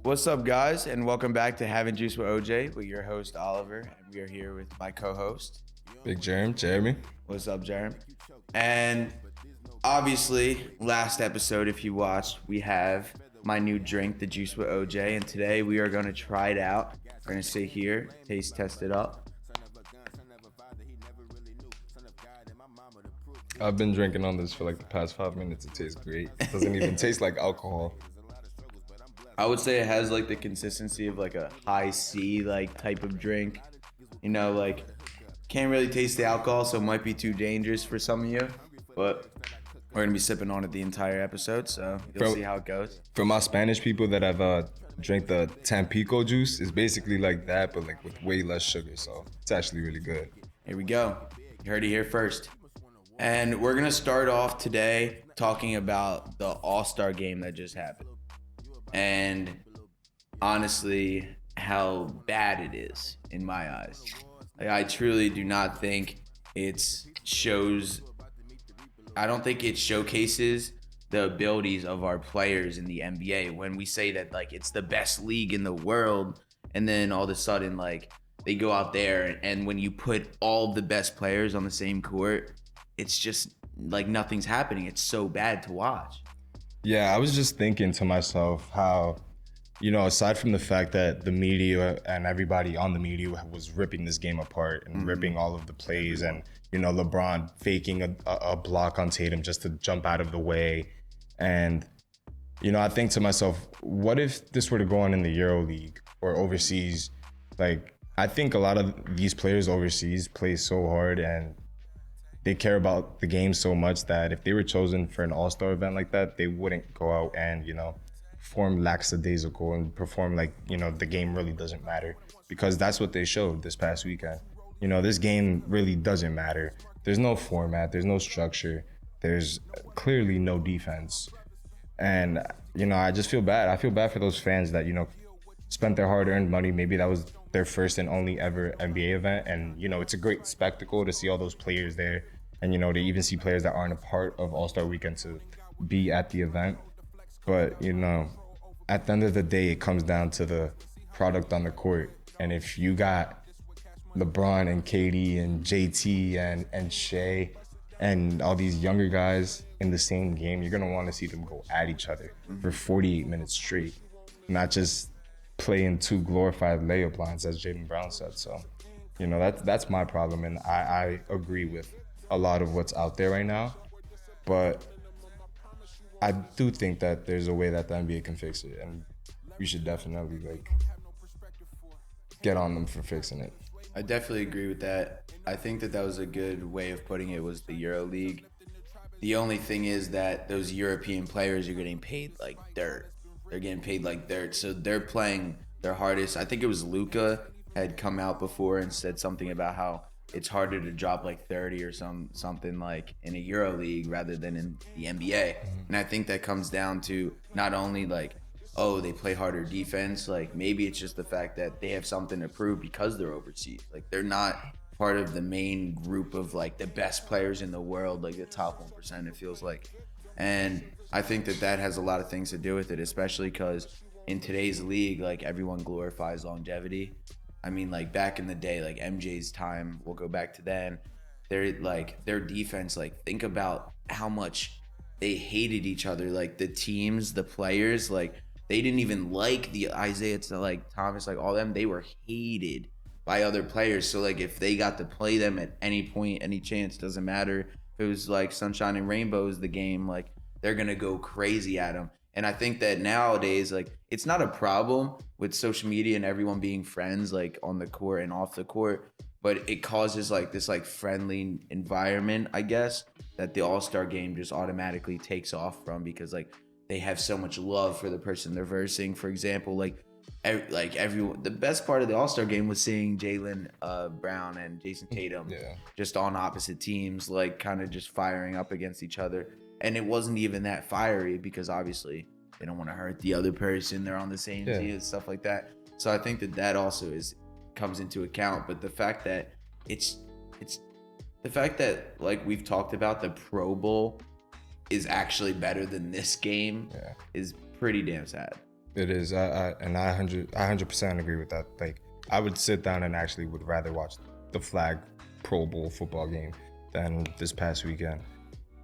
What's up, guys, and welcome back to Having Juice with OJ with your host Oliver, and we are here with my co-host. Big Jeremy. What's up, Jeremy? And obviously, last episode, if you watched, we have my new drink, the Juice with OJ, and today we are going to try it out. We're going to sit here, taste test it up. I've been drinking on this for like the past 5 minutes. It tastes great. It doesn't even taste like alcohol. I would say it has like the consistency of like a high C like type of drink. You know, like can't really taste the alcohol, so it might be too dangerous for some of you. But we're gonna be sipping on it the entire episode, so you'll see how it goes. For my Spanish people that have drank the Tampico juice, it's basically like that, but like with way less sugar. So it's actually really good. Here we go. You heard it here first. And we're gonna start off today talking about the All-Star game that just happened. And honestly, how bad it is in my eyes. Like, I truly do not think I don't think it showcases the abilities of our players in the NBA when we say that like it's the best league in the world, and then all of a sudden like they go out there and when you put all the best players on the same court, it's just like nothing's happening. It's so bad to watch. Yeah, I was just thinking to myself how, aside from the fact that the media and everybody on the media was ripping this game apart and ripping all of the plays and, LeBron faking a block on Tatum just to jump out of the way. And, I think to myself, what if this were to go on in the EuroLeague or overseas? Like, I think a lot of these players overseas play so hard and they care about the game so much that if they were chosen for an all-star event like that, they wouldn't go out and, perform lackadaisical and perform like, the game really doesn't matter, because that's what they showed this past weekend. This game really doesn't matter. There's no format, there's no structure, there's clearly no defense. And, I just feel bad. I feel bad for those fans that, spent their hard-earned money. Maybe that was their first and only ever NBA event. And, it's a great spectacle to see all those players there. And, to even see players that aren't a part of All-Star Weekend to be at the event. But, at the end of the day, it comes down to the product on the court. And if you got LeBron and KD and JT and Shea and all these younger guys in the same game, you're going to want to see them go at each other for 48 minutes straight, not just playing two glorified layup lines, as Jaylen Brown said. So, that's my problem. And I agree with a lot of what's out there right now. But I do think that there's a way that the NBA can fix it. And we should definitely, get on them for fixing it. I definitely agree with that. I think that was a good way of putting it, was the EuroLeague. The only thing is that those European players are getting paid like dirt. They're getting paid like dirt, so they're playing their hardest. I think it was Luka had come out before and said something about how it's harder to drop like 30 or something like in a EuroLeague rather than in the NBA. And I think that comes down to not only like, oh, they play harder defense, like maybe it's just the fact that they have something to prove because they're overseas. Like they're not part of the main group of like the best players in the world, like the top 1%, it feels like. And I think that has a lot of things to do with it, especially because in today's league, like everyone glorifies longevity. I mean, like back in the day, like MJ's time, we'll go back to then, their defense, like think about how much they hated each other. Like the teams, the players, like they didn't even like the Isaiah to like Thomas, like all them, they were hated by other players. So like if they got to play them at any point, any chance, doesn't matter if it was like sunshine and rainbows, the game, like they're gonna go crazy at them. And I think that nowadays, like it's not a problem with social media and everyone being friends, like on the court and off the court, but it causes like this like friendly environment, I guess, that the All-Star game just automatically takes off from, because like they have so much love for the person they're versing. For example, like everyone, the best part of the All-Star game was seeing Jaylen Brown and Jason Tatum just on opposite teams, like kind of just firing up against each other. And it wasn't even that fiery because obviously they don't want to hurt the other person. They're on the same team and stuff like that. So I think that also comes into account. But the fact that it's the fact that, like we've talked about, the Pro Bowl is actually better than this game is pretty damn sad. It is. I 100% agree with that. Like, I would sit down and actually would rather watch the flag Pro Bowl football game than this past weekend.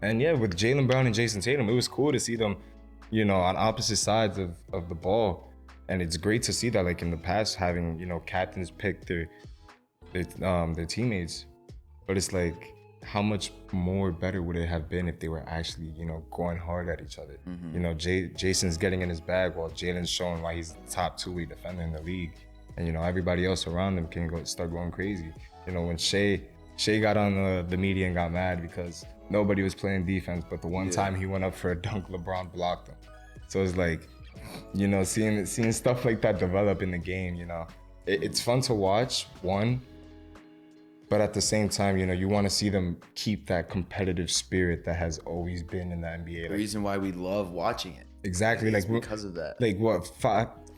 And yeah, with Jaylen Brown and Jason Tatum, it was cool to see them, on opposite sides of the ball. And it's great to see that, like in the past, having captains pick their teammates. But it's like, how much more better would it have been if they were actually, going hard at each other? Jason's getting in his bag while Jalen's showing why he's the top two-way defender in the league. And, everybody else around him can start going crazy. When Shea got on the media and got mad because nobody was playing defense, but the one time he went up for a dunk, LeBron blocked him. So it's like, seeing stuff like that develop in the game, it's fun to watch, one, but at the same time, you want to see them keep that competitive spirit that has always been in the NBA. The reason why we love watching it. Exactly. Like because of that. Like what,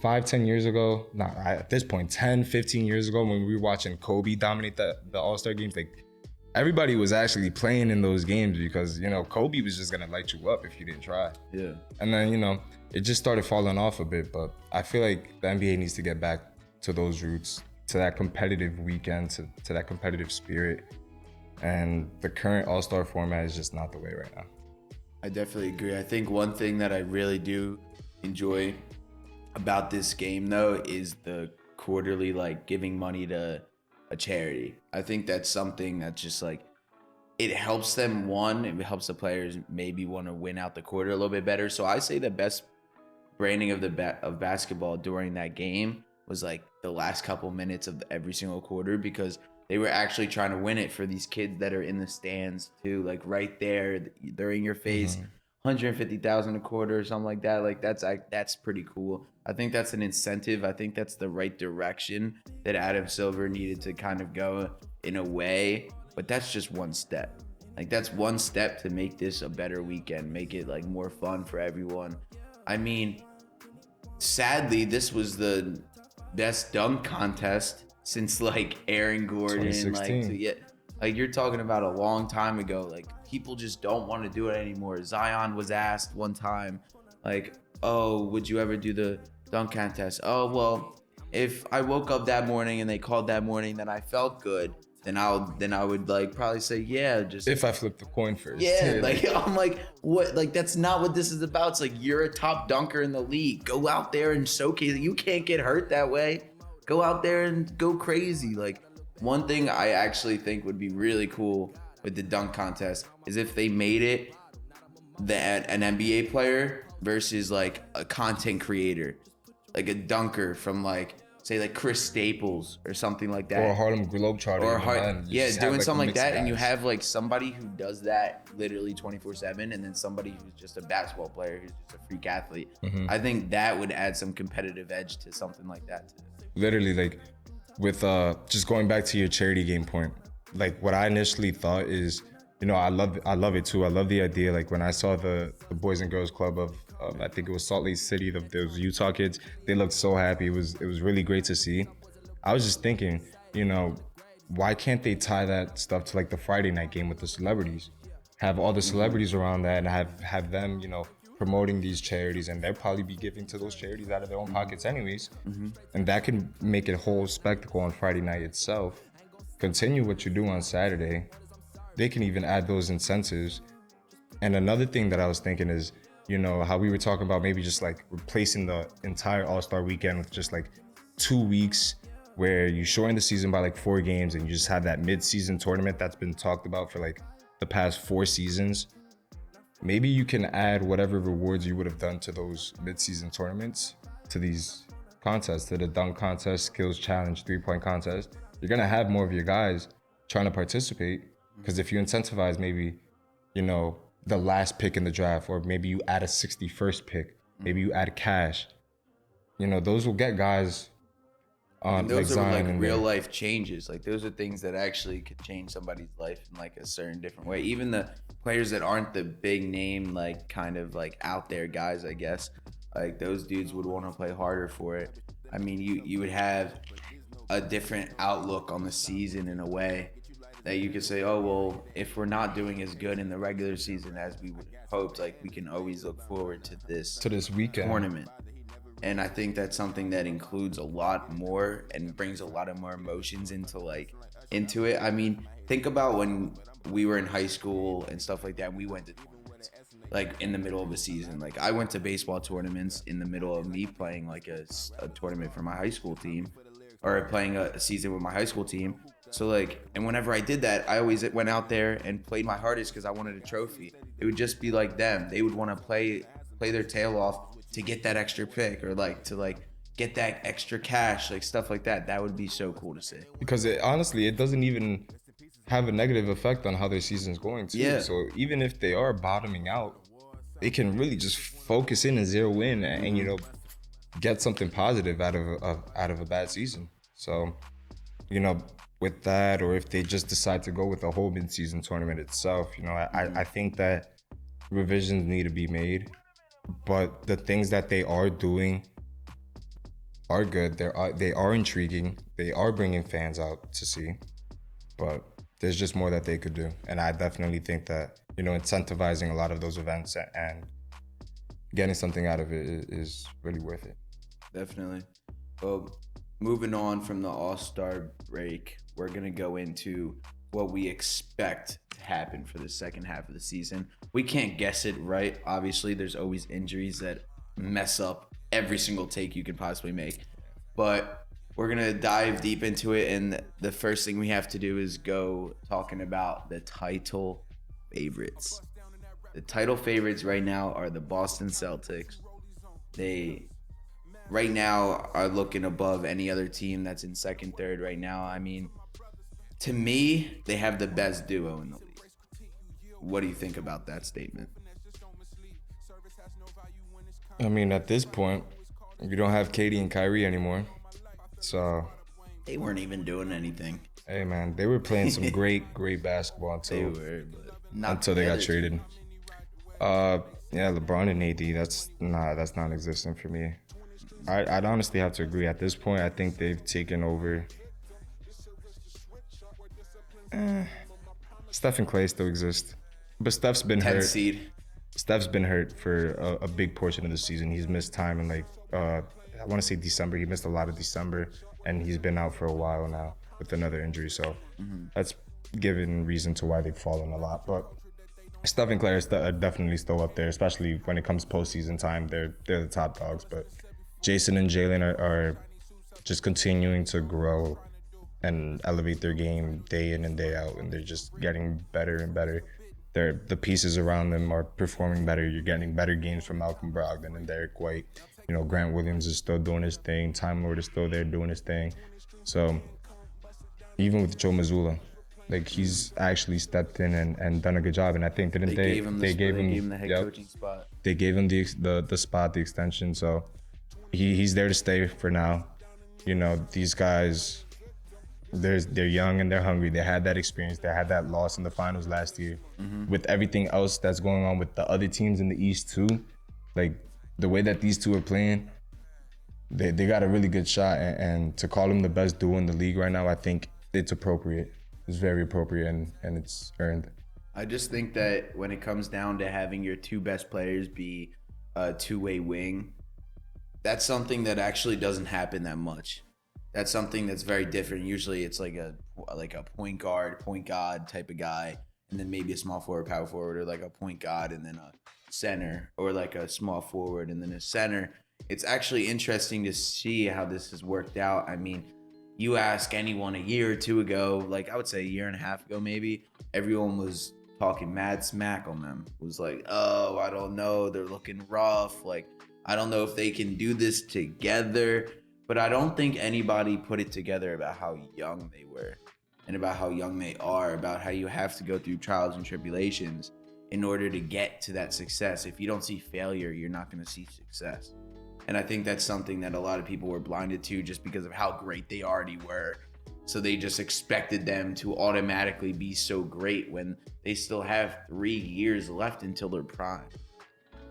5-10 years ago, not at this point, 10-15 years ago, when we were watching Kobe dominate the All-Star games, like everybody was actually playing in those games because Kobe was just gonna light you up if you didn't try. Yeah. And then it just started falling off a bit, but I feel like the NBA needs to get back to those roots, to that competitive weekend, to that competitive spirit. And the current All-Star format is just not the way right now. I definitely agree. I think one thing that I really do enjoy about this game though is the quarterly giving money to a charity. I think that's something that's just it helps them. One, it helps the players maybe want to win out the quarter a little bit better. So I say the best branding of of basketball during that game was the last couple minutes of every single quarter, because they were actually trying to win it for these kids that are in the stands too, right there, they're in your face. 150,000 a quarter or something like that. That's pretty cool. I think that's an incentive. I think that's the right direction that Adam Silver needed to kind of go in a way, but that's just one step. That's one step to make this a better weekend, make it more fun for everyone. I mean, sadly, this was the best dunk contest since Aaron Gordon. 2016. You're talking about a long time ago. People just don't want to do it anymore. Zion was asked one time, oh, would you ever do the dunk contest? Oh, well, if I woke up that morning and they called that morning, then I felt good. Then I would probably say, yeah, just if I flipped the coin first. Yeah, I'm what? That's not what this is about. It's you're a top dunker in the league. Go out there and showcase it. You can't get hurt that way. Go out there and go crazy. One thing I actually think would be really cool with the dunk contest is if they made it an NBA player versus a content creator, a dunker from say Chris Staples or something like that, or Harlem Globetrotter, or doing something like that, and you have somebody who does that literally 24/7, and then somebody who's just a basketball player who's just a freak athlete. I think that would add some competitive edge to something like that too. Literally, with just going back to your charity game point, what I initially thought is, I love it too. I love the idea. When I saw the Boys and Girls Club of I think it was Salt Lake City, those Utah kids, they looked so happy. It was really great to see. I was just thinking, why can't they tie that stuff to the Friday night game with the celebrities? Have all the celebrities around that and have them, promoting these charities, and they'll probably be giving to those charities out of their own pockets anyways. And that can make it a whole spectacle on Friday night itself. Continue what you do on Saturday. They can even add those incentives. And another thing that I was thinking is, how we were talking about maybe just replacing the entire All-Star weekend with just 2 weeks where you shorten the season by 4 games and you just have that mid-season tournament that's been talked about for the past 4 seasons. Maybe you can add whatever rewards you would have done to those mid-season tournaments to these contests, to the dunk contest, skills challenge, 3-point contest. You're gonna have more of your guys trying to participate, because if you incentivize maybe, the last pick in the draft, or maybe you add a 61st pick, maybe you add cash, those will get guys on. Those are real life changes. Those are things that actually could change somebody's life in a certain different way. Even the players that aren't the big name, kind of out there guys, I guess, those dudes would want to play harder for it. I mean, you would have a different outlook on the season in a way that you could say, oh, well, if we're not doing as good in the regular season as we would have hoped, we can always look forward to this weekend tournament. And I think that's something that includes a lot more and brings a lot of more emotions into it. I mean, think about when we were in high school and stuff like that. We went to tournaments like in the middle of a season. Like I went to baseball tournaments in the middle of me playing like a tournament for my high school team, or playing a season with my high school team. So like, and whenever I did that, I always went out there and played my hardest because I wanted a trophy. It would just be like them. They would want to play their tail off to get that extra pick, or like to like get that extra cash, like stuff like that. That would be so cool to see. Because honestly, it doesn't even have a negative effect on how their season's going too. Yeah. So even if they are bottoming out, they can really just focus in and zero in, and you know, get something positive out of a bad season. So, you know, with that, or if they just decide to go with the whole mid-season tournament itself, you know, I think that revisions need to be made, but the things that they are doing are good. They are intriguing. They are bringing fans out to see, but there's just more that they could do. And I definitely think that, you know, incentivizing a lot of those events and getting something out of it is really worth it. Definitely. Well, moving on from the All-Star break, we're going to go into what we expect to happen for the second half of the season. We can't guess it, right? Obviously, there's always injuries that mess up every single take you can possibly make. But we're going to dive deep into it, and the first thing we have to do is go talking about the title favorites. The title favorites right now are the Boston Celtics. They right now are looking above any other team that's in second, third right now. I mean, to me, they have the best duo in the league. What do you think about that statement? I mean, at this point, we don't have Katie and Kyrie anymore. So, They weren't even doing anything. hey man, they were playing some great basketball They until were, but not until they got together. traded. Yeah, LeBron and AD, that's non-existent for me. I'd honestly have to agree. At this point, I think they've taken over. Steph and Clay still exist, but Steph's been 10th hurt. seed. Steph's been hurt for a big portion of the season. He's missed time in I want to say December. He missed a lot of December, and he's been out for a while now with another injury. So that's given reason to why they've fallen a lot. But Steph and Clay are definitely still up there, especially when it comes postseason time. They're the top dogs. But Jason and Jalen are just continuing to grow and elevate their game day in and day out, and they're just getting better and better. The pieces around them are performing better. You're getting better games from Malcolm Brogdon and Derek White. You know, Grant Williams is still doing his thing. Time Lord is still there doing his thing. So even with Joe Mazzulla, like he's actually stepped in and done a good job. And I think They gave him the head yep, coaching spot. they gave him the spot, the extension. So he's there to stay for now. You know, these guys, they're young and they're hungry. They had that experience. They had that loss in the finals last year. With everything else that's going on with the other teams in the East too, like the way that these two are playing, they got a really good shot. And to call them the best duo in the league right now, I think it's appropriate. It's very appropriate, and it's earned. I just think that when it comes down to having your two best players be a two-way wing, that's something that actually doesn't happen that much. That's something that's very different. Usually it's like a point guard type of guy, and then maybe a small forward, power forward, or like a point guard and then a center, or like a small forward and then a center. It's actually interesting to see how this has worked out. I mean, you ask anyone a year or two ago, like I would say a year and a half ago maybe, everyone was talking mad smack on them. It was like, oh, I don't know, they're looking rough. Like, I don't know if they can do this together. But I don't think anybody put it together about how young they were and about how young they are, about how you have to go through trials and tribulations in order to get to that success. If you don't see failure, you're not going to see success. And I think that's something that a lot of people were blinded to just because of how great they already were. So they just expected them to automatically be so great when they still have 3 years left until their prime.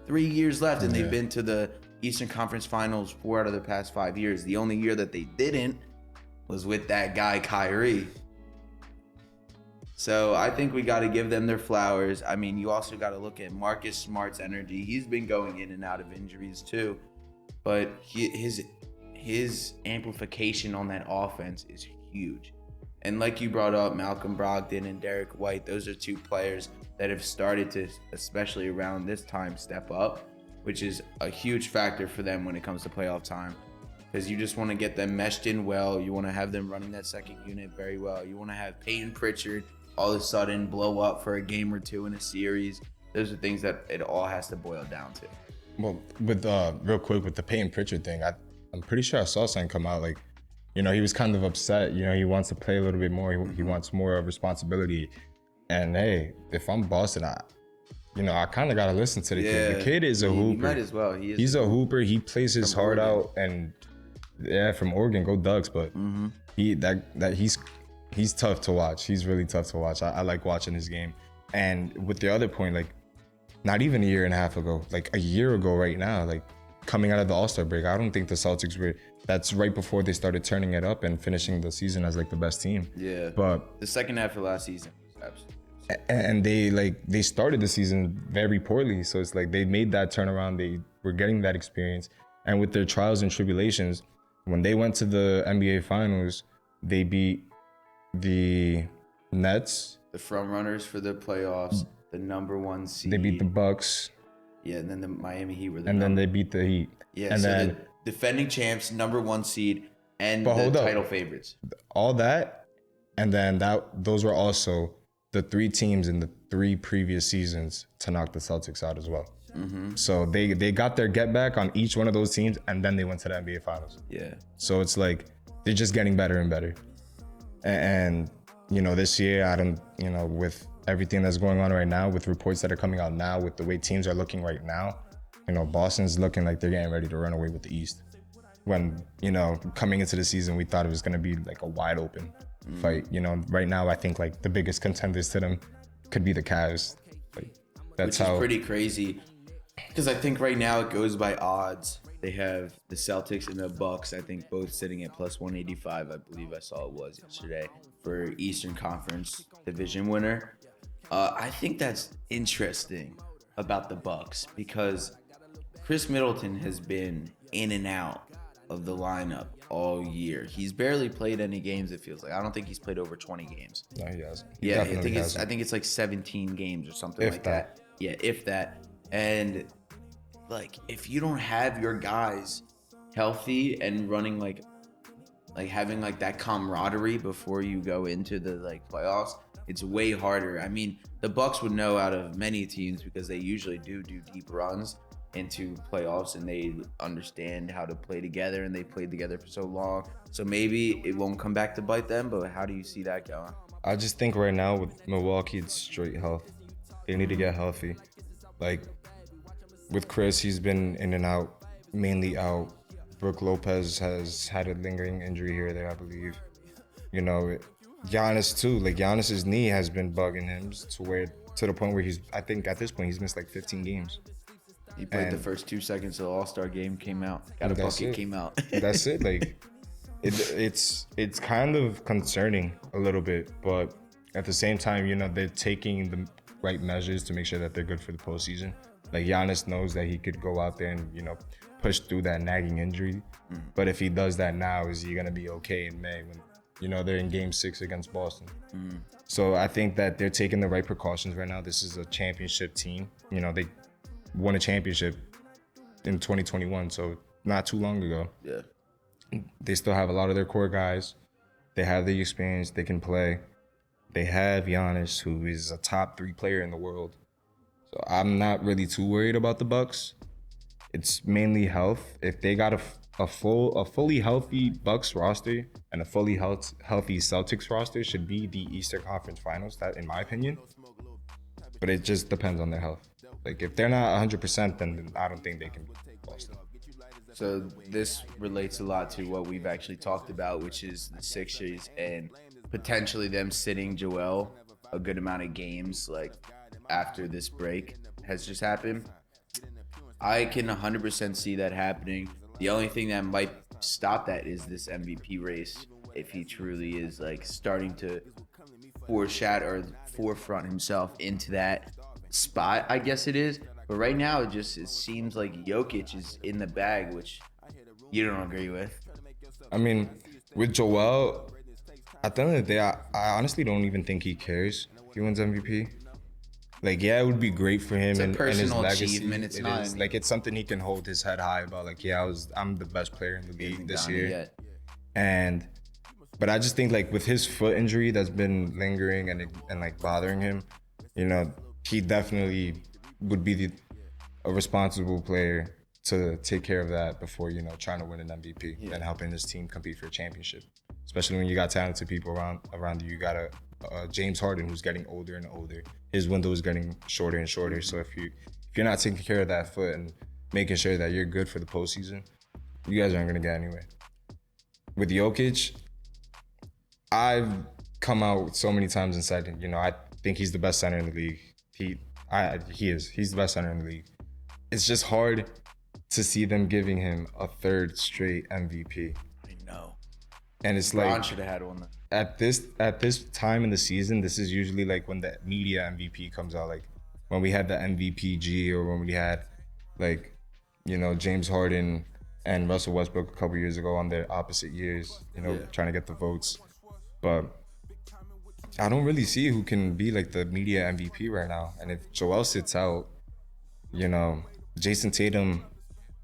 3 years left, and they've been to the Eastern Conference Finals 4 out of the past 5 years. The only year that they didn't was with that guy Kyrie. So I think we got to give them their flowers. I mean, you also got to look at Marcus Smart's energy. He's been going in and out of injuries too. but his amplification on that offense is huge. And like you brought up, Malcolm Brogdon and Derek White, those are two players that have started to, especially around this time, step up, which is a huge factor for them when it comes to playoff time. Because you just want to get them meshed in well. You want to have them running that second unit very well. You want to have Peyton Pritchard all of a sudden blow up for a game or two in a series. Those are things that it all has to boil down to. Well, with real quick with the Peyton Pritchard thing, I'm pretty sure I saw something come out like, you know, he was kind of upset. You know, he wants to play a little bit more. He wants more responsibility. And hey, if I'm Boston, I kind of got to listen to the kid. The kid is a hooper. He might as well. He's a hooper. He plays his heart out. And yeah, from Oregon, go Ducks. But he's tough to watch. He's really tough to watch. I like watching his game. And with the other point, like not even a year and a half ago, like a year ago right now, like coming out of the All-Star break, I don't think the Celtics were, that's right before they started turning it up and finishing the season as like the best team. Yeah. But the second half of last season was absolutely and they started the season very poorly. So it's like they made that turnaround. They were getting that experience. And with their trials and tribulations, when they went to the NBA Finals, they beat the Nets. The front runners for the playoffs, the number one seed. They beat the Bucks. Yeah, and then the Miami Heat were then they beat the Heat. Yeah, and so then the defending champs, number one seed, and the title favorites. All that, and then those were also the three teams in the three previous seasons to knock the Celtics out as well. Mm-hmm. So they got their get back on each one of those teams, and then they went to the NBA Finals. Yeah. So it's like they're just getting better and better. And you know, this year, with everything that's going on right now, with reports that are coming out now, with the way teams are looking right now, you know, Boston's looking like they're getting ready to run away with the East. When, you know, coming into the season, we thought it was going to be like a wide open fight. You know, right now, I think like the biggest contenders to them could be the Cavs. Like, which is pretty crazy. Because I think right now it goes by odds. They have the Celtics and the Bucks, I think both sitting at plus 185, I believe I saw it was yesterday, for Eastern Conference division winner. I think that's interesting about the Bucks because Chris Middleton has been in and out of the lineup all year. He's barely played any games, it feels like. I don't think he's played over 20 games. No, he hasn't. Yeah, I think it's like 17 games or something like that. Yeah, if that. And like if you don't have your guys healthy and running like having like that camaraderie before you go into the like playoffs, it's way harder. I mean, the Bucks would know out of many teams because they usually do deep runs into playoffs and they understand how to play together and they played together for so long. So maybe it won't come back to bite them, but how do you see that going? I just think right now with Milwaukee, it's straight health. They need to get healthy. Like with Chris, he's been in and out, mainly out. Brook Lopez has had a lingering injury here or there, I believe. You know, Giannis too. Like Giannis's knee has been bugging him to the point where I think at this point he's missed like 15 games. He played the first 2 seconds of the All-Star game, came out, got a bucket, came out. That's it. Like it's kind of concerning a little bit, but at the same time, you know, they're taking the right measures to make sure that they're good for the postseason. Like Giannis knows that he could go out there and, you know, push through that nagging injury. But if he does that now, is he gonna be okay in May when, you know, they're in Game 6 against Boston? So I think that they're taking the right precautions right now. This is a championship team. You know, they won a championship in 2021, so not too long ago. Yeah. They still have a lot of their core guys. They have the experience. They can play. They have Giannis, who is a top 3 player in the world. So I'm not really too worried about the Bucks. It's mainly health. If they got a fully healthy Bucks roster and a fully healthy Celtics roster, should be the Eastern Conference Finals. That, in my opinion. But it just depends on their health. Like if they're not 100%, then I don't think they can beat Boston. So this relates a lot to what we've actually talked about, which is the Sixers and potentially them sitting Joel a good amount of games, like after this break has just happened. I can 100% see that happening. The only thing that might stop that is this MVP race. If he truly is like starting to forefront himself into that spot, I guess it is. But right now, it seems like Jokic is in the bag, which you don't agree with. I mean, with Joel, at the end of the day, I honestly don't even think he cares if he wins MVP. Like, yeah, it would be great for him It's a and his personal legacy. achievement. It's It not. is. Like, it's something he can hold his head high about. Like, yeah, I'm the best player in the league this year. Yet. But I just think, like, with his foot injury that's been lingering and like bothering him, you know, he definitely would be a responsible player to take care of that before, you know, trying to win an MVP and helping his team compete for a championship. Especially when you got talented people around you. You got a James Harden who's getting older and older. His window is getting shorter and shorter. So if you're not taking care of that foot and making sure that you're good for the postseason, you guys aren't gonna get anywhere. With Jokic, I've come out so many times and said, you know, I think he's the best center in the league. He is. He's the best center in the league. It's just hard to see them giving him a third straight MVP. I know. And it's Ron like should have had one. at this time in the season, this is usually like when the media MVP comes out, like when we had the MVPG or when we had like, you know, James Harden and Russell Westbrook a couple years ago on their opposite years, you know, trying to get the votes. But I don't really see who can be like the media MVP right now. And if Joel sits out, you know, Jason Tatum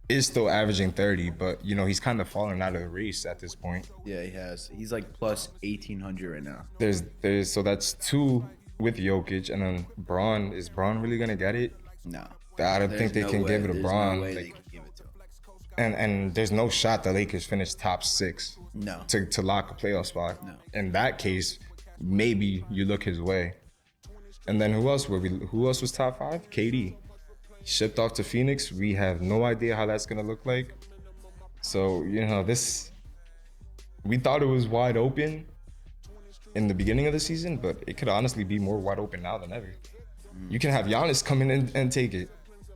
is still averaging 30, but you know, he's kind of fallen out of the race at this point. Yeah, he has. He's like plus 1,800 right now. There's so that's 2 with Jokic, and then Braun. Is Braun really gonna get it? No. I don't think they can give it to Braun. No way they can give it to him. And there's no shot the Lakers finish top 6 No. to lock a playoff spot. No. In that case, maybe you look his way. And then who else was top 5? KD. Shipped off to Phoenix. We have no idea how that's gonna look like. So, you know, we thought it was wide open in the beginning of the season, but it could honestly be more wide open now than ever. You can have Giannis come in and take it.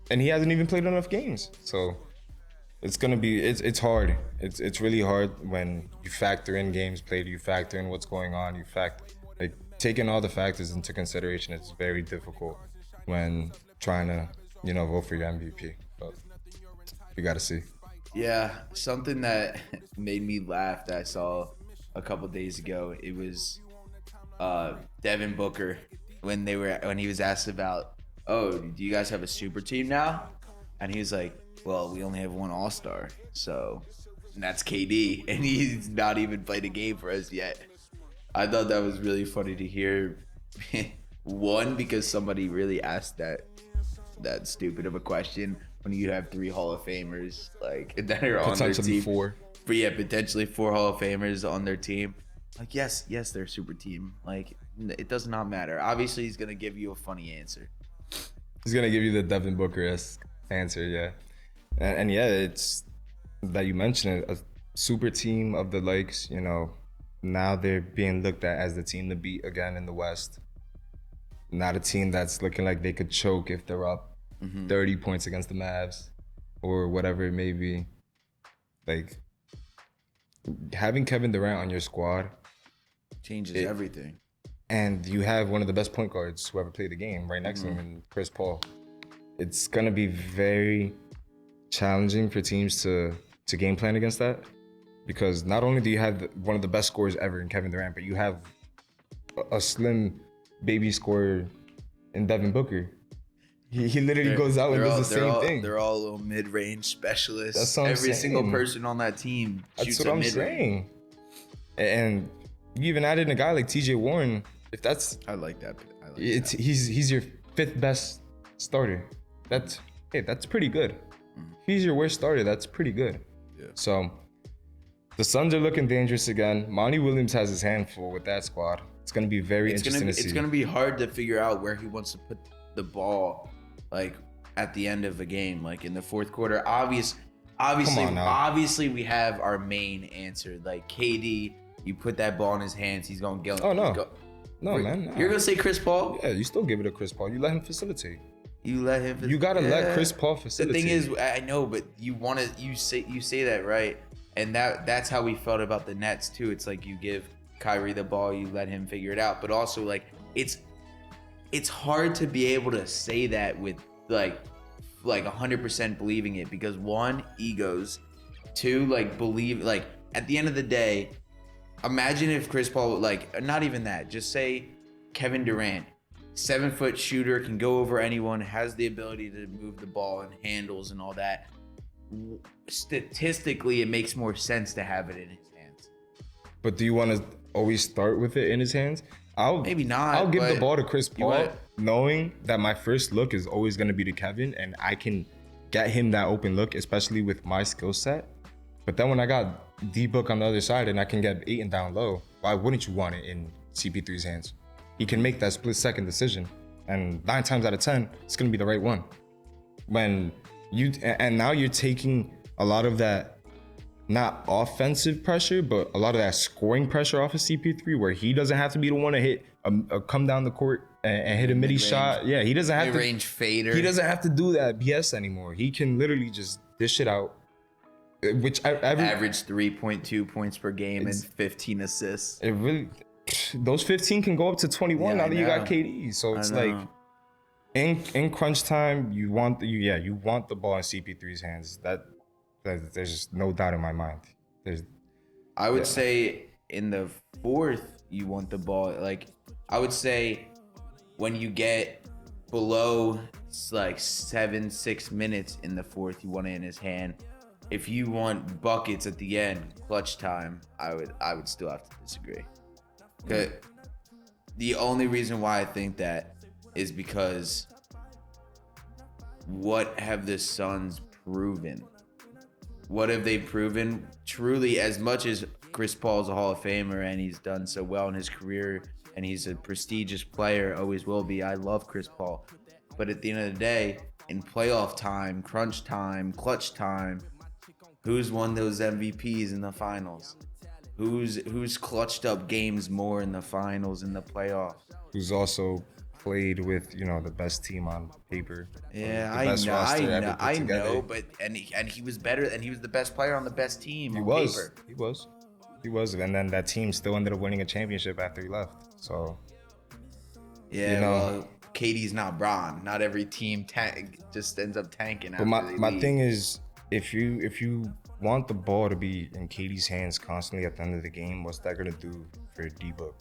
And he hasn't even played enough games. So it's gonna be it's hard. It's really hard when you factor in games played, you factor in what's going on, like taking all the factors into consideration. It's very difficult when trying to, you know, vote for your MVP. But you gotta see. Yeah, something that made me laugh that I saw a couple days ago. It was Devin Booker when he was asked about, oh, do you guys have a super team now? And he was like, well, we only have one All-Star, and that's KD, and he's not even played a game for us yet. I thought that was really funny to hear. One, because somebody really asked that stupid of a question when you have 3 Hall of Famers like that are on their team. 4. But yeah, potentially 4 Hall of Famers on their team. Like, yes, they're a super team. Like, it does not matter. Obviously, he's gonna give you a funny answer. He's gonna give you the Devin Booker-esque answer, yeah. And yeah, it's that you mentioned it, a super team of the likes, you know, now they're being looked at as the team to beat again in the West. Not a team that's looking like they could choke if they're up 30 points against the Mavs or whatever it may be. Like, having Kevin Durant on your squad changes everything. And you have one of the best point guards who ever played the game right next to him, and Chris Paul. It's gonna be very challenging for teams to game plan against that, because not only do you have one of the best scorers ever in Kevin Durant, but you have a slim baby scorer in Devin Booker. He literally goes out and does the same thing. They're all little mid-range specialists. That's what I'm Every saying. single person on that team shoots That's what a I'm mid-range. saying. And you even added a guy like TJ Warren. If that's, I like that. he's your 5th best starter. That's pretty good. If he's your worst starter, that's pretty good. Yeah. So the Suns are looking dangerous again. Monty Williams has his hand full with that squad. It's going to be very interesting to see. It's going to be hard to figure out where he wants to put the ball, like at the end of a game, like in the 4th quarter. Obviously, we have our main answer. Like KD, you put that ball in his hands, he's going to go. Oh no, man. No. You're going to say Chris Paul? Yeah, you still give it to Chris Paul. You let him facilitate. You let him. You gotta let Chris Paul facilitate. The thing is, I know, but you say that, right? And that's how we felt about the Nets too. It's like you give Kyrie the ball, you let him figure it out. But also, like, it's hard to be able to say that with like like 100% believing it because one, egos, two, like believe, like at the end of the day, imagine if Chris Paul, like not even that, just say Kevin Durant, 7-foot shooter, can go over anyone, has the ability to move the ball and handles and all that. Statistically, it makes more sense to have it in his hands. But do you want to always start with it in his hands? Maybe not. I'll give the but ball to Chris Paul, want- knowing that my first look is always going to be to Kevin, and I can get him that open look, especially with my skill set. But then when I got D-Book on the other side and I can get Ayton down low, why wouldn't you want it in CP3's hands? He can make that split-second decision, and 9 times out of 10, it's going to be the right one. And now you're taking a lot of that, not offensive pressure, but a lot of that scoring pressure off of CP3, where he doesn't have to be the one to hit a come down the court and hit a midi shot. Yeah, he doesn't have to mid-range fader. He doesn't have to do that BS anymore. He can literally just dish it out. Which average 3.2 points per game and 15 assists. It really, those 15 can go up to 21 now that you got KD. So it's like in crunch time, you want the ball in CP3's hands. That there's just no doubt in my mind. I would say in the fourth, you want the ball. Like I would say when you get below like 7-6 minutes in the fourth, you want it in his hand. If you want buckets at the end, clutch time, I would still have to disagree. The only reason why I think that is because what have the Suns proven? What have they proven? Truly, as much as Chris Paul's a Hall of Famer and he's done so well in his career and he's a prestigious player, always will be. I love Chris Paul. But at the end of the day, in playoff time, crunch time, clutch time, who's won those MVPs in the finals? Who's clutched up games more in the finals, in the playoffs? Who's also played with, the best team on paper. Yeah, I know, but and he was better, and he was the best player on the best team on paper. He was, and then that team still ended up winning a championship after he left. So yeah, well, KD's not Bron. Not every team just ends up tanking. But my thing is, if you want the ball to be in KD's hands constantly at the end of the game, what's that gonna do for D-Book?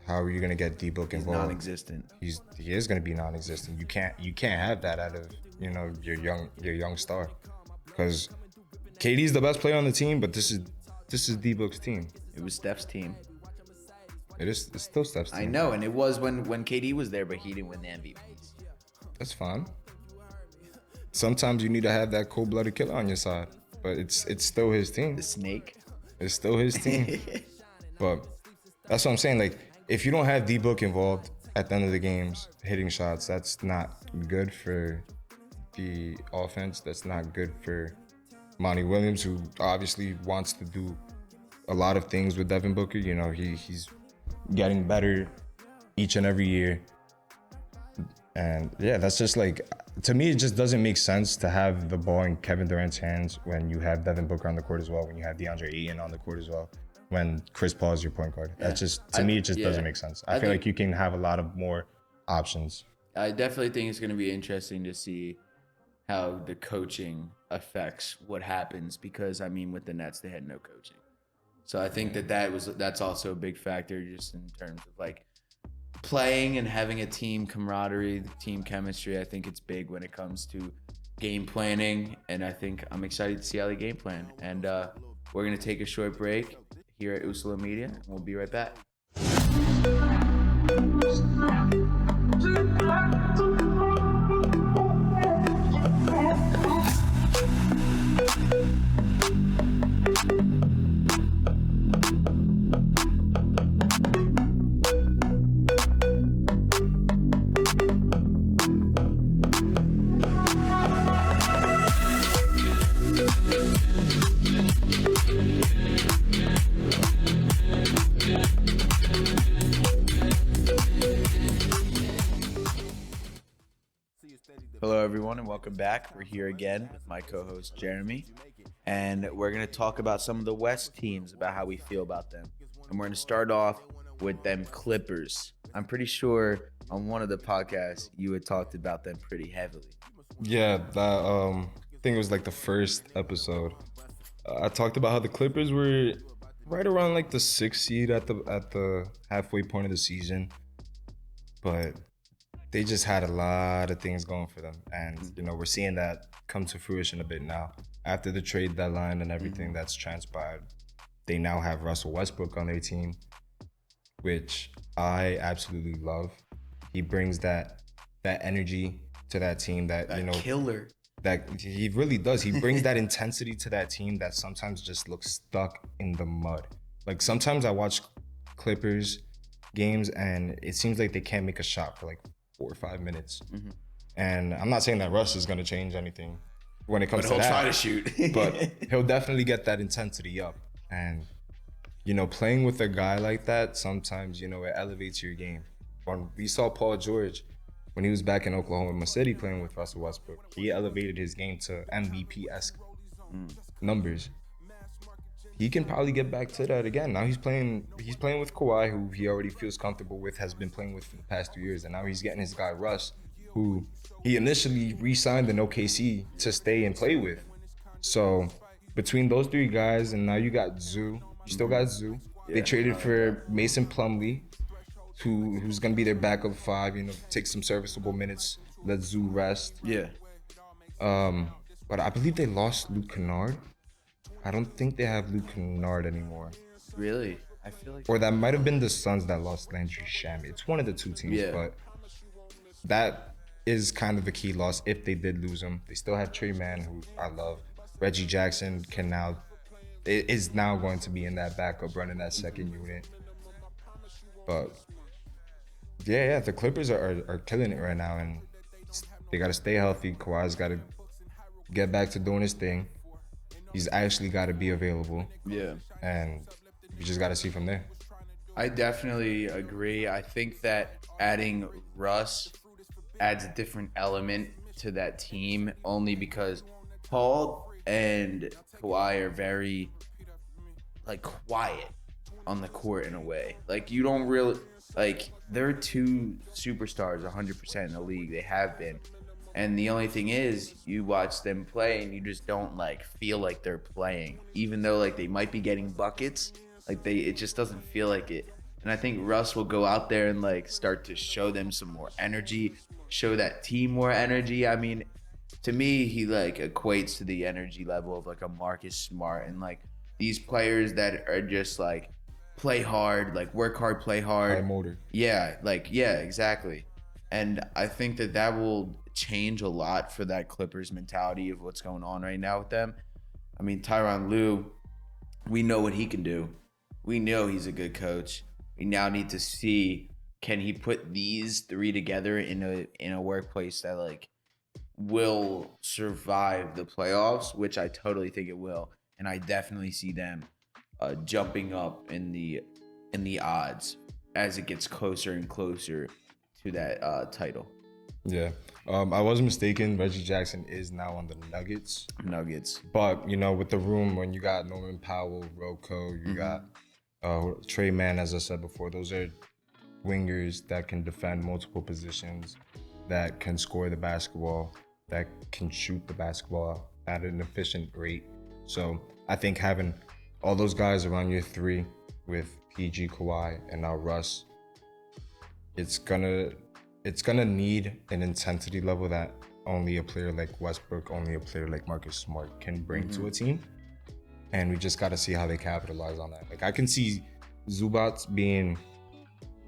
How are you gonna get D-Book involved? He's non-existent. He is gonna be non-existent. You can't have that out of your young star, because KD's the best player on the team, but this is D-Book's team. It was Steph's team. It's still Steph's team. I know, and it was when KD was there, but he didn't win the MVPs. That's fine. Sometimes you need to have that cold-blooded killer on your side, but it's still his team. The snake. It's still his team. But that's what I'm saying. Like, if you don't have D-Book involved at the end of the games, hitting shots, that's not good for the offense. That's not good for Monty Williams, who obviously wants to do a lot of things with Devin Booker. He's getting better each and every year. And yeah, that's just like, to me, it just doesn't make sense to have the ball in Kevin Durant's hands when you have Devin Booker on the court as well, when you have DeAndre Ayton on the court as well, when Chris Paul is your point guard. Yeah. That's just, to me, it just doesn't make sense. I feel like you can have a lot of more options. I definitely think it's going to be interesting to see how the coaching affects what happens, because with the Nets, they had no coaching. So I think that's also a big factor, just in terms of like playing and having a team camaraderie, team chemistry. I think it's big when it comes to game planning, and I think I'm excited to see how they game plan. And we're going to take a short break here at USALA Media, and we'll be right back. Hello, everyone, and welcome back. We're here again with my co-host, Jeremy, and we're going to talk about some of the West teams, about how we feel about them. And we're going to start off with them Clippers. I'm pretty sure on one of the podcasts, you had talked about them pretty heavily. Yeah, that I think it was like the first episode. I talked about how the Clippers were right around like the sixth seed at the halfway point of the season, but they just had a lot of things going for them, and we're seeing that come to fruition a bit now after the trade deadline and everything that's transpired. They now have Russell Westbrook on their team, which I absolutely love. He brings that energy to that team that That killer. that he really does. He brings that intensity to that team that sometimes just looks stuck in the mud. Like sometimes I watch Clippers games and it seems like they can't make a shot for like 4 or 5 minutes. And I'm not saying that Russ is going to change anything when it comes But to he'll that. try to shoot. But he'll definitely get that intensity up. And playing with a guy like that, sometimes, it elevates your game. When we saw Paul George, when he was back in Oklahoma City playing with Russell Westbrook, he elevated his game to MVP-esque numbers. He can probably get back to that again. Now he's playing with Kawhi, who he already feels comfortable with, has been playing with for the past 2 years, and now he's getting his guy Russ, who he initially re-signed in OKC to stay and play with. So between those three guys, and now you got Zoo. You still got Zoo. They traded for Mason Plumlee, who's gonna be their backup five. Take some serviceable minutes, let Zoo rest. Yeah. But I believe they lost Luke Kennard. I don't think they have Luke Kennard anymore. Really? I feel like. Or that might have been the Suns that lost Landry Shamet. It's one of the two teams, but that is kind of a key loss if they did lose him. They still have Trey Mann, who I love. Reggie Jackson is now going to be in that backup running that second unit. But yeah, the Clippers are killing it right now, and they got to stay healthy. Kawhi's got to get back to doing his thing. He's actually got to be available. Yeah. And we just got to see from there. I definitely agree. I think that adding Russ adds a different element to that team only because Paul and Kawhi are very quiet on the court in a way. Like you don't really they're two superstars 100% in the league. They have been. And the only thing is, you watch them play and you just don't feel like they're playing, even though they might be getting buckets. It just doesn't feel like it. And I think Russ will go out there and start to show them some more energy, show that team more energy. I mean, to me, he equates to the energy level of a Marcus Smart and these players that are just play hard, work hard, play hard. High motor. Yeah, exactly. And I think that will change a lot for that Clippers mentality of what's going on right now with them. I mean, Tyronn Lue, we know what he can do. We know he's a good coach. We now need to see, can he put these three together in a workplace that will survive the playoffs, which I totally think it will. And I definitely see them jumping up in the odds as it gets closer and closer to that title. Yeah. I was mistaken. Reggie Jackson is now on the Nuggets. But, with the room, when you got Norman Powell, Rocco, you got Trey Mann, as I said before, those are wingers that can defend multiple positions, that can score the basketball, that can shoot the basketball at an efficient rate. So I think having all those guys around your three with PG, Kawhi, and now Russ, it's gonna need an intensity level that only a player like Westbrook, only a player like Marcus Smart can bring to a team. And we just got to see how they capitalize on that. I can see Zubats being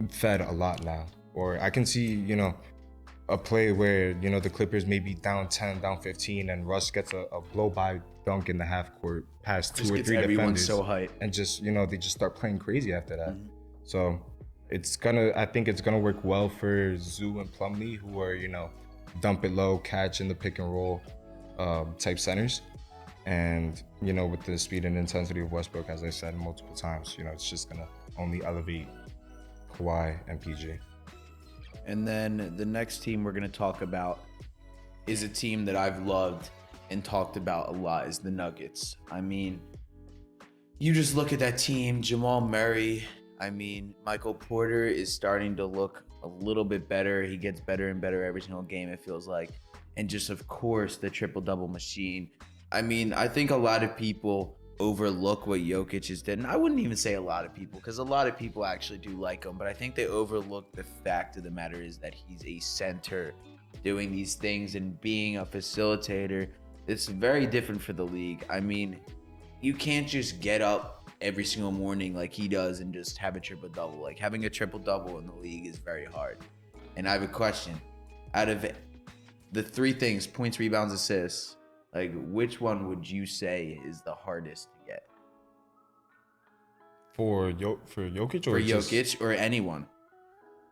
fed a lot now. Or I can see, a play where, the Clippers may be down 10, down 15, and Russ gets a blow-by dunk in the half court past two or three defenders. So hyped. And just, they just start playing crazy after that. So I think it's gonna work well for Zoo and Plumlee, who are, dump it low, catch in the pick and roll type centers. And, with the speed and intensity of Westbrook, as I said multiple times, it's just gonna only elevate Kawhi and PG. And then the next team we're gonna talk about is a team that I've loved and talked about a lot, is the Nuggets. I mean, you just look at that team, Jamal Murray. I mean, Michael Porter is starting to look a little bit better. He gets better and better every single game, it feels like. and just, of course, the triple-double machine. I mean, I think a lot of people overlook what Jokic has done. And I wouldn't even say a lot of people, because a lot of people actually do like him, but I think they overlook the fact of the matter is that he's a center doing these things and being a facilitator. It's very different for the league. I mean, you can't just get up every single morning like he does and just have a triple-double. Like, having a triple-double in the league is very hard. And I have a question. Out of the three things, points, rebounds, assists, like, which one would you say is the hardest to get? For Jokic or For Jokic or anyone?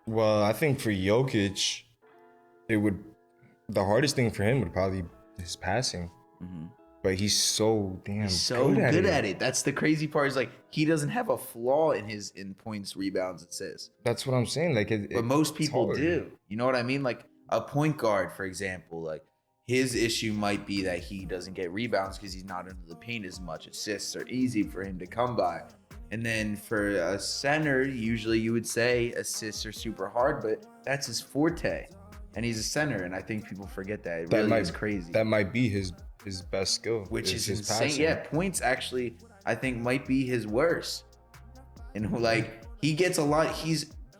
Well, I think for Jokic, the hardest thing for him would probably be his passing. Mm-hmm. But he's so damn good at it. That's the crazy part. Is like he doesn't have a flaw in points, rebounds, assists. That's what I'm saying. Like, but most people do. You know what I mean? Like a point guard, for example, like his issue might be that he doesn't get rebounds because he's not under the paint as much. Assists are easy for him to come by. And then for a center, usually you would say assists are super hard, but that's his forte. And he's a center, and I think people forget that. It really is crazy. That might be his best skill, which is his insane. passing. Yeah, points actually I think might be his worst. And like he gets a lot. He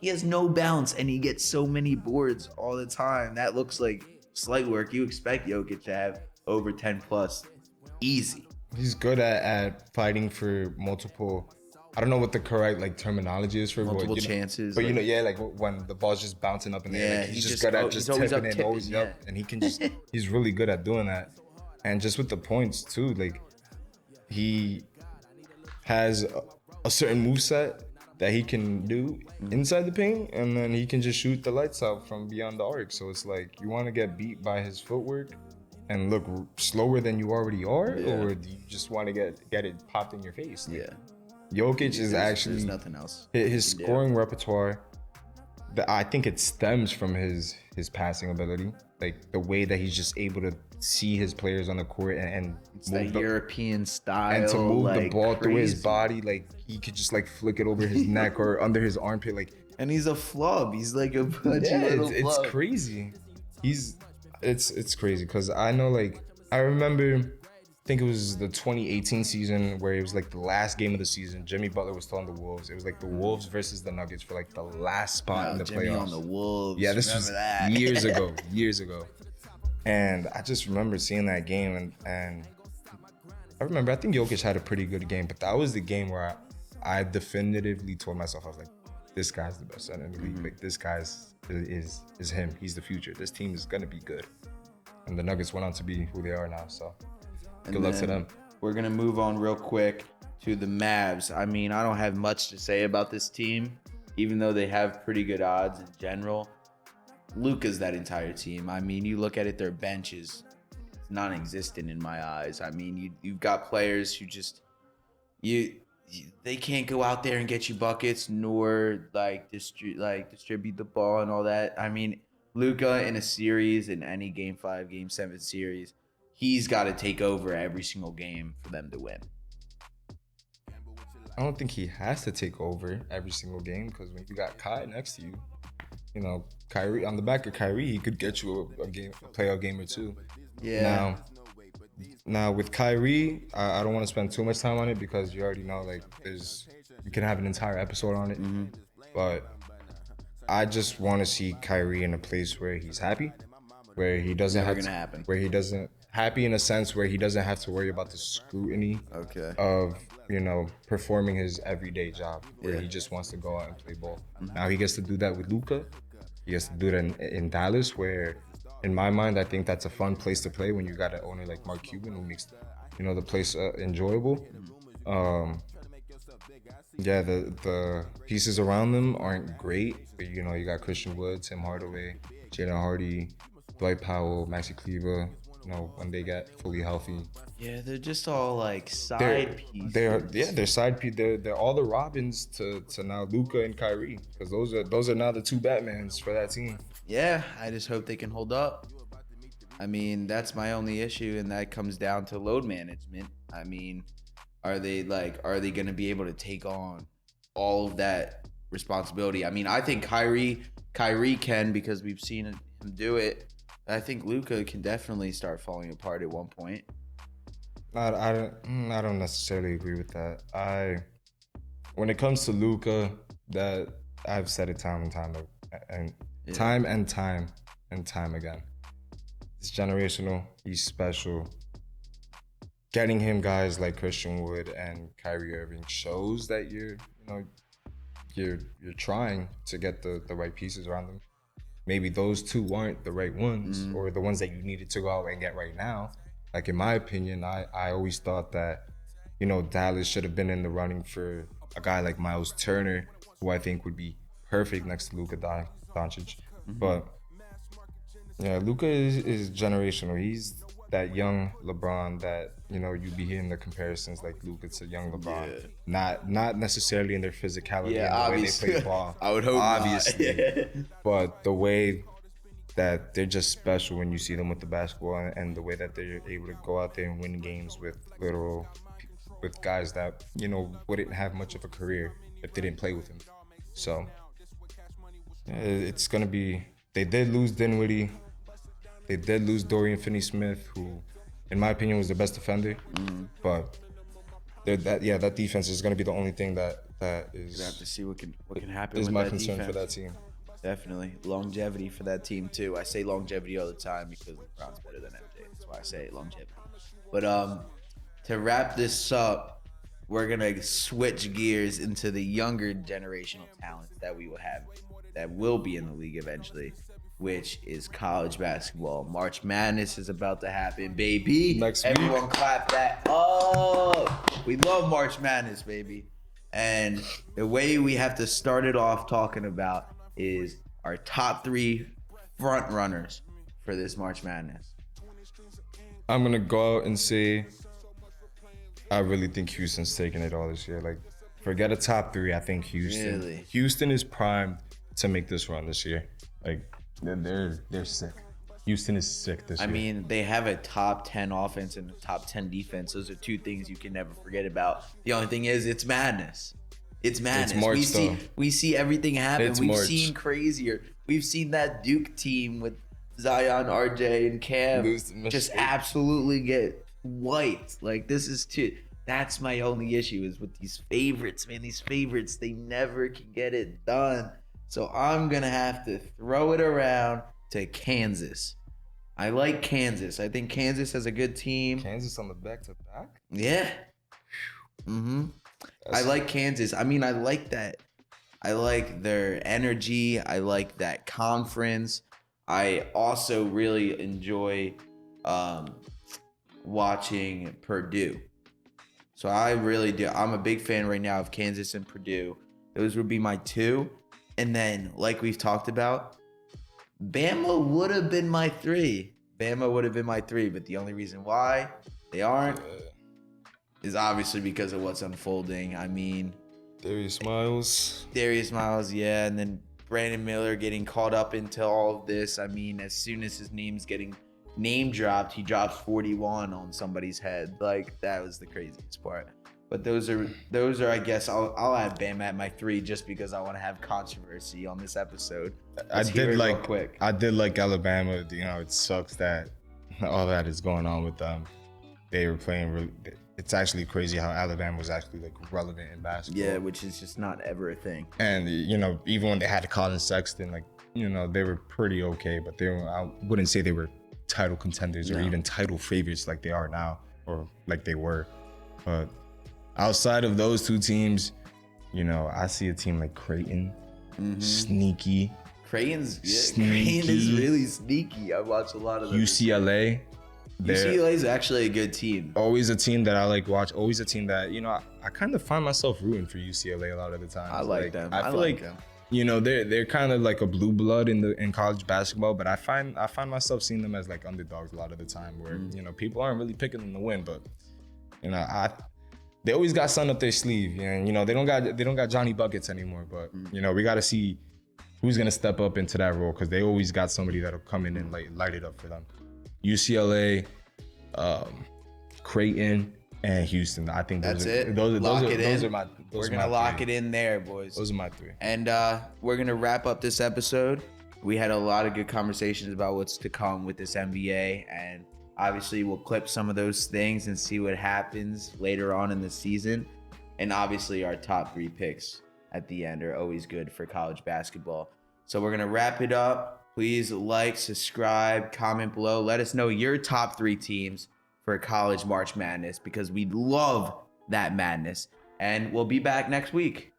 has no bounce, and he gets so many boards all the time. That looks like slight work. You expect Jokic to have over 10 plus, easy. He's good at fighting for multiple. I don't know what the correct like terminology is for multiple chances. But like when the ball's just bouncing up in the air, like, he's just good at just tipping it, always up, and he can just he's really good at doing that. And just with the points too, like he has a certain moveset that he can do inside the paint, and then he can just shoot the lights out from beyond the arc. So it's like, you want to get beat by his footwork and look slower than you already are, or do you just want to get it popped in your face? Like, Jokic is actually, there's nothing else. His scoring repertoire, I think it stems from his passing ability, like the way that he's just able to see his players on the court and it's that European style, and to move like, the ball crazy. through his body, like he could just like flick it over his neck or under his armpit, like. And he's a flub. He's like a pudgy little flub. It's crazy. It's crazy because I know, like, I remember, I think it was the 2018 season where it was like the last game of the season. Jimmy Butler was still on the Wolves. It was like the Wolves versus the Nuggets for like the last spot in the Jimmy playoffs. On the Wolves. Yeah, this was years ago. And I just remember seeing that game, and I remember, I think Jokic had a pretty good game, but that was the game where I definitively told myself, I was like, this guy's the best center in the league. Like, this guy's is him. He's the future. This team is gonna be good. And the Nuggets went on to be who they are now. So good luck to them. We're gonna move on real quick to the Mavs. I mean, I don't have much to say about this team, even though they have pretty good odds in general. Luka's that entire team. I mean, you look at it, their bench is non-existent in my eyes. I mean, you've got players who just they can't go out there and get you buckets, nor distribute the ball and all that. I mean, Luka in a series, in any Game 5, Game 7 series, he's got to take over every single game for them to win. I don't think he has to take over every single game, because when you got Kai next to you, you know, Kyrie on the back of Kyrie, he could get you a playoff game or two. Yeah. Now with Kyrie, I don't want to spend too much time on it because you already know, like, you can have an entire episode on it. Mm-hmm. But I just want to see Kyrie in a place where he's happy, where he doesn't happy in a sense where he doesn't have to worry about the scrutiny of, you know, performing his everyday job, where he just wants to go out and play ball. Mm-hmm. Now he gets to do that with Luka. He gets to do that in Dallas, where, in my mind, I think that's a fun place to play when you got an owner like Mark Cuban who makes, you know, the place enjoyable. The pieces around them aren't great. But, you know, you got Christian Wood, Tim Hardaway, Jalen Hardy, Dwight Powell, Maxi Kleber. You know, when they get fully healthy. Yeah, they're just all like side pieces. They're side pieces. They're all the Robins to now Luka and Kyrie, because those are now the two Batmans for that team. Yeah, I just hope they can hold up. I mean, that's my only issue, and that comes down to load management. I mean, are they going to be able to take on all of that responsibility? I mean, I think Kyrie can, because we've seen him do it. I think Luka can definitely start falling apart at one point. I don't necessarily agree with that. When it comes to Luka, that I've said it time and time and Yeah. time again. It's generational. He's special. Getting him guys like Christian Wood and Kyrie Irving shows that you're trying to get the right pieces around them. Maybe those two weren't the right ones or the ones that you needed to go out and get right now. Like, in my opinion, I always thought that, Dallas should have been in the running for a guy like Miles Turner, who I think would be perfect next to Luka Doncic. But yeah, Luka is generational. He's that young LeBron that, you be hearing the comparisons like Luka to young LeBron. Yeah. Not necessarily in their physicality and the obviously. way they play ball. I would hope obviously. not. But the way that they're just special when you see them with the basketball, and the way that they're able to go out there and win games with guys that, wouldn't have much of a career if they didn't play with him. So yeah, it's gonna be. They did lose Dinwiddie. They did lose Dorian Finney-Smith, who, in my opinion, was the best defender. But that defense is gonna be the only thing that is. You have to see what can happen. Is with my that concern defense. for that team. Definitely longevity for that team too. I say longevity all the time because LeBron's better than MJ. That's why I say longevity. But to wrap this up, we're gonna switch gears into the younger generational talents that we will have, that will be in the league eventually, which is college basketball. March Madness is about to happen, baby. Next week. Everyone clap that. Oh, we love March Madness, baby. And the way we have to start it off talking about is our top 3 front runners for this March Madness. I'm gonna go out and say I really think Houston's taking it all this year. Like, forget a top 3. I think Houston. Really? Houston is primed to make this run this year. Like, they're sick. Houston is sick this year. I mean, they have a top 10 offense and a top 10 defense. Those are 2 things you can never forget about. The only thing is, it's madness. It's madness. It's March, we see everything happen. It's We've March. seen crazier. We've seen that Duke team with Zion, RJ, and Cam just absolutely get wiped. Like, this is too. That's my only issue is with these favorites, man. These favorites, they never can get it done. So I'm gonna have to throw it around to Kansas. I like Kansas. I think Kansas has a good team. Kansas on the back-to-back? Yeah. I like Kansas. I mean, I like that. I like their energy. I like that conference. I also really enjoy watching Purdue. So I really do. I'm a big fan right now of Kansas and Purdue. Those would be my 2. And then, like we've talked about, Bama would have been my 3. But the only reason why they aren't is obviously because of what's unfolding. I mean, Darius Miles, yeah, and then Brandon Miller getting caught up into all of this. I mean, as soon as his name's getting name dropped, he drops 41 on somebody's head. Like, that was the craziest part. But those are I guess I'll add Bam at my 3 just because I want to have controversy on this episode. I did like Alabama. It sucks that all that is going on with them. They were playing. It's actually crazy how Alabama was actually like relevant in basketball. Yeah, which is just not ever a thing. And even when they had Colin Sexton, like they were pretty okay, but I wouldn't say they were title contenders or even title favorites like they are now or like they were. But outside of those 2 teams, I see a team like Creighton, sneaky. Creighton is really sneaky. I watch a lot of them. UCLA. UCLA is actually a good team. Always a team that I like watch. Always a team that I kind of find myself rooting for UCLA a lot of the time. I like them. I feel like them. They're kind of like a blue blood in college basketball, but I find myself seeing them as like underdogs a lot of the time, where people aren't really picking them to win, but they always got something up their sleeve, and they don't got Johnny Buckets anymore, but we got to see who's gonna step up into that role, because they always got somebody that'll come in and light it up for them. UCLA, Creighton, and Houston. I think those are my. We're gonna lock it in there, boys. Those are my 3. And we're gonna wrap up this episode We had a lot of good conversations about what's to come with this NBA, and obviously we'll clip some of those things and see what happens later on in the season. And obviously our top 3 picks at the end are always good for college basketball. So we're gonna wrap it up. Please like, subscribe, comment below. Let us know your top 3 teams for college March Madness, because we love that madness. And we'll be back next week.